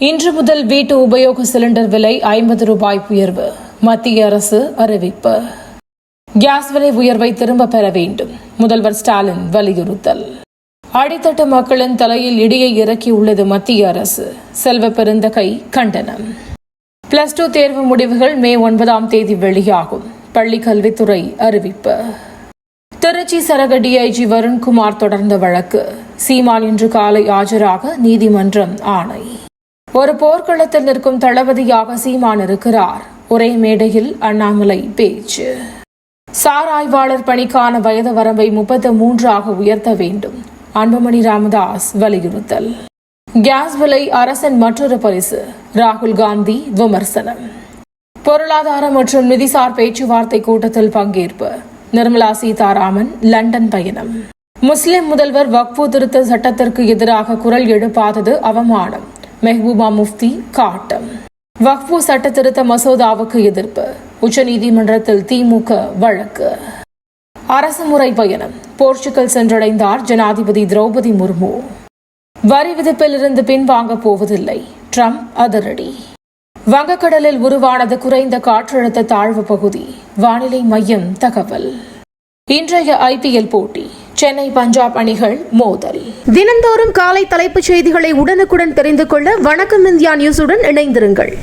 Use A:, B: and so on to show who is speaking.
A: இன்று முதல் வீட்டு உபயோக சிலிண்டர் விலை 50 ரூபாய் உயர்வு. மத்திய அரசு அறிவிப்பு. கேஸ் விலை உயர்வை திரும்ப பெற வேண்டும். முதல்வர் ஸ்டாலின் வலியுறுத்தல். அடித்தட்டு மக்களின் தலையில் இடியை இறக்கியுள்ளது மத்திய அரசு. செல்வ பெருந்தகை கண்டனம். +2 தேர்வு முடிவுகள் மே 9ஆம் தேதி வெளியாகும். பள்ளி கல்வித்துறை அறிவிப்பு. திருச்சி சரக டிஐஜி வருண்குமார் தொடர்ந்த வழக்கு. சீமான் இன்று காலை ஆஜராக நீதிமன்றம் ஆணை. ஒரு போர்க்களத்தில் நிற்கும் தளபதியாக சீமான் இருக்கிறார். ஒரே மேடையில் அண்ணாமலை பேச்சு. சார் ஆய்வாளர் பணிக்கான வயது வரம்பை 33 உயர்த்த வேண்டும். அன்புமணி ராமதாஸ் வலியுறுத்தல். கேஸ் விலை அரசின் மற்றொரு பரிசு. ராகுல் காந்தி விமர்சனம். பொருளாதார மற்றும் நிதிசார் பேச்சுவார்த்தை கூட்டத்தில் பங்கேற்பு. நிர்மலா சீதாராமன் லண்டன் பயணம். முஸ்லிம் முதல்வர் வக்ஃபு திருத்த சட்டத்திற்கு எதிராக குரல் எழுப்பாதது அவமானம். மெஹ்பூபா முஃப்தி காட்டம். வக்ஃபு சட்ட திருத்த மசோதாவுக்கு எதிர்ப்பு. உச்சநீதிமன்றத்தில் திமுக வழக்கு. அரசுமுறை பயணம். போர்ச்சுகல் சென்றடைந்தார் ஜனாதிபதி திரௌபதி முர்மு. வரி விதிப்பில் இருந்து பின்வாங்கப் போவதில்லை. ட்ரம்ப் அதிரடி. வங்கக்கடலில் உருவானது குறைந்த காற்றழுத்த தாழ்வு பகுதி. வானிலை மையம் தகவல். இன்றைய IPL போட்டி. சென்னை பஞ்சாப் அணிகள் மோதல்.
B: தினந்தோறும் காலை தலைப்புச் செய்திகளை உடனுக்குடன் தெரிந்து கொள்ள வணக்கம் இந்தியா நியூஸுடன் இணைந்திருங்கள்.